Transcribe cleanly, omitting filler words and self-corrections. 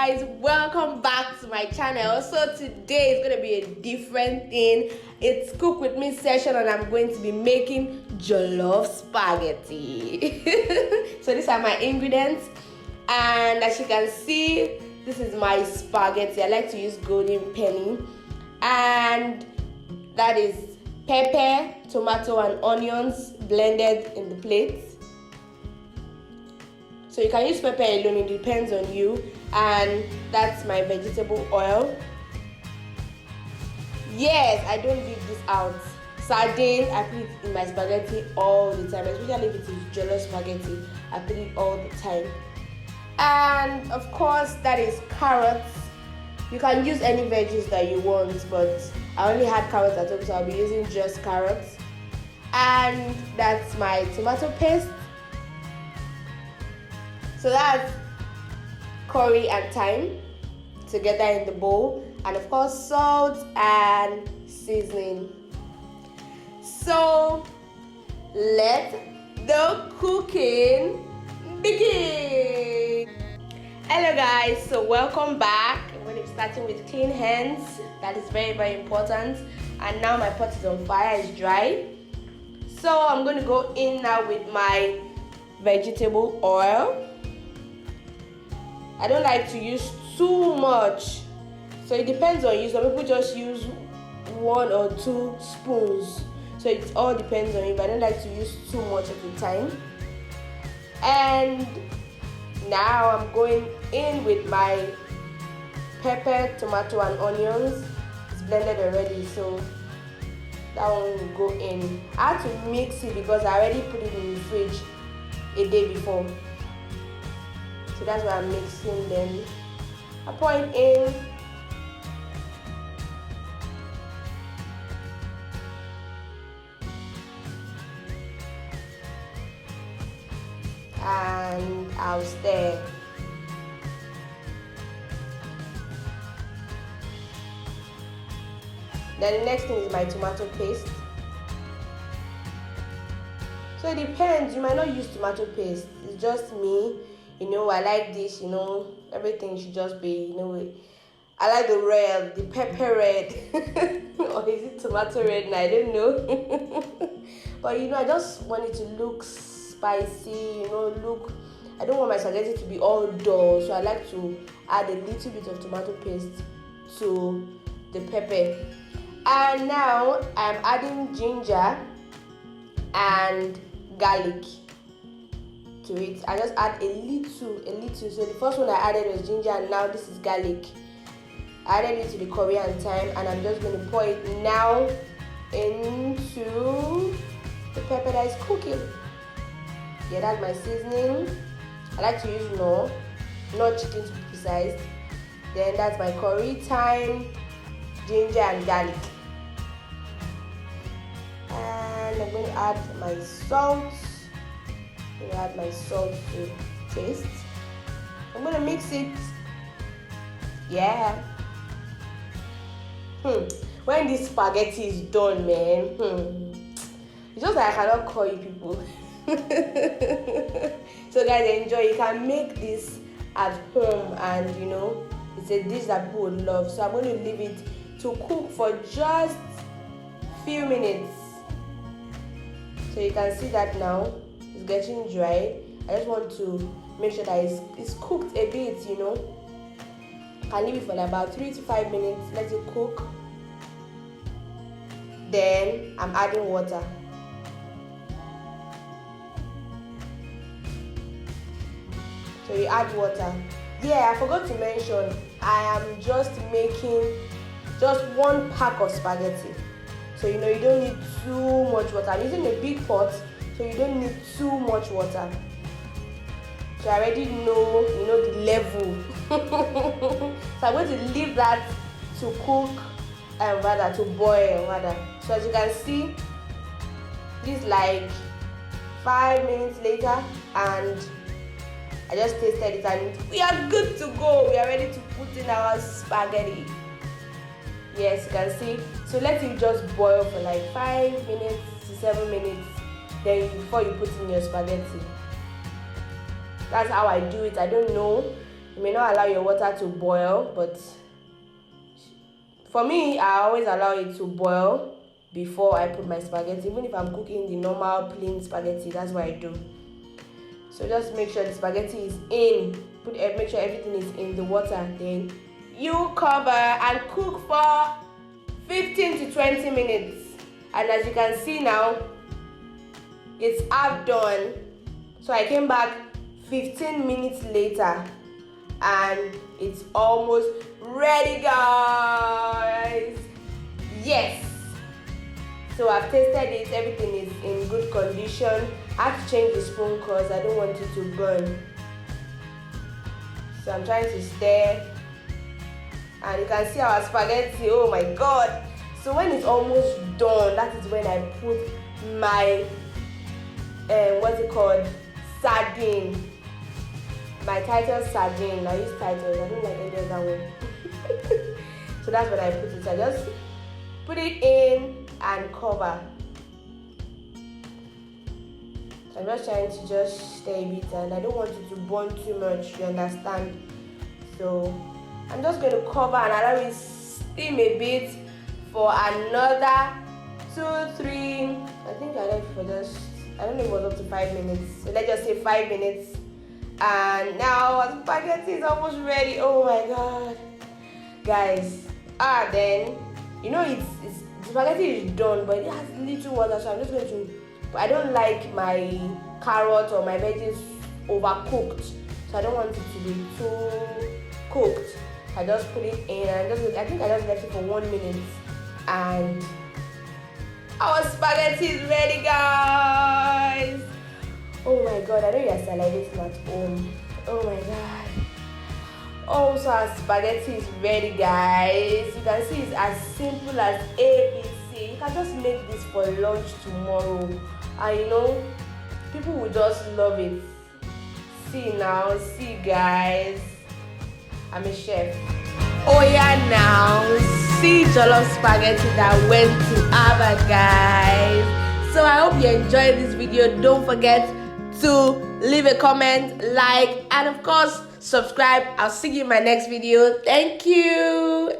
guys, welcome back to my channel. So today is going to be a different thing. It's cook with me session and I'm going to be making jollof spaghetti. So these are my ingredients, and as you can see, this is my spaghetti. I like to use golden penny, and that is pepper, tomato and onions blended in the plate. So you can use pepper alone, it depends on you. And that's my vegetable oil. Yes, I don't leave this out. Sardine, I put it in my spaghetti all the time, especially if it is jollof spaghetti. I put it all the time. And of course, that is carrots. You can use any veggies that you want, but I only had carrots at home, so I'll be using just carrots. And that's my tomato paste. So that's curry and thyme together in the bowl, and of course salt and seasoning. So let the cooking begin. Hello guys, so welcome back. I'm going to be starting with clean hands. That is very, very important. And now my pot is on fire, it's dry. So I'm going to go in now with my vegetable oil. I don't like to use too much, so it depends on you. Some people just use 1 or 2 spoons, so it all depends on you, but I don't like to use too much at a time. And now I'm going in with my pepper, tomato and onions. It's blended already, so that one will go in. I had to mix it because I already put it in the fridge a day before. So that's why I'm mixing them. I pour it in. And I'll stir. Then the next thing is my tomato paste. So it depends, you might not use tomato paste. It's just me. You know, I like this, you know, everything should just be, you know, I like the red, the pepper red, or is it tomato red? I don't know. But, you know, I just want it to look spicy, you know, I don't want my spaghetti to be all dull, so I like to add a little bit of tomato paste to the pepper. And now I'm adding ginger and garlic to it. I just add a little. So the first one I added was ginger, and now this is garlic. I added it to the curry and thyme, and I'm just going to pour it now into the pepper that is cooking. Yeah, that's my seasoning. I like to use not chicken to be precise. Then that's my curry, thyme, ginger and garlic. And I'm going to add my salt. I'm going to add my salt to taste. I'm going to mix it. Yeah. When this spaghetti is done, man, it's just like I cannot call you people. So guys, enjoy. You can make this at home, and you know, it's a dish that people would love. So I'm going to leave it to cook for just few minutes. So you can see that now it's getting dry. I just want to make sure that it's cooked a bit, you know. I leave it for about 3 to 5 minutes. Let it cook. Then I'm adding water. So you add water. Yeah, I forgot to mention, I am just making just 1 pack of spaghetti. So you know, you don't need too much water. I'm using a big pot, so you don't need too much water. So I already know, you know, the level. So I'm going to leave that to cook, and to boil rather. So as you can see, this is like 5 minutes later, and I just tasted it, and we are good to go. We are ready to put in our spaghetti. Yes, you can see. So let it just boil for like 5 minutes to 7 minutes, then before you put in your spaghetti. That's how I do it. I don't know You may not allow your water to boil, but for me, I always allow it to boil before I put my spaghetti. Even if I'm cooking the normal plain spaghetti, that's what I do. So just make sure the spaghetti is in. Make sure everything is in the water. Then you cover and cook for 15 to 20 minutes. And as you can see now, it's half done. So I came back 15 minutes later and it's almost ready, guys. Yes. So I've tasted it. Everything is in good condition. I have to change the spoon because I don't want it to burn. So I'm trying to stir. And you can see our spaghetti. Oh my god. So when it's almost done, that is when I put my sardine. My Titus sardine. I use Titus. I don't like any other one. So that's when I put it. I just put it in and cover. So I'm just trying to just stir a bit, and I don't want it to burn too much, you understand? So I'm just going to cover and allow it steam a bit for another 2-3. I think I left for just, I don't know if it was up to 5 minutes. So let's just say 5 minutes. And now our spaghetti is almost ready. Oh my god, guys. Then you know the spaghetti is done, but it has little water, so I'm just going to. But I don't like my carrot or my veggies overcooked, so I don't want it to be too cooked. I just put it in, and I think I just left it for 1 minute, and our spaghetti is ready, guys. Oh my god, I know you're salivating at home. Oh my god. Also, our spaghetti is ready, guys. You can see it's as simple as ABC. You can just make this for lunch tomorrow. And you know, people will just love it. See now, see guys. I'm a chef. Oh yeah, now see jollof spaghetti that went to Harvard, guys. So I hope you enjoyed this video. Don't forget to leave a comment, like, and of course subscribe. I'll see you in my next video. Thank you.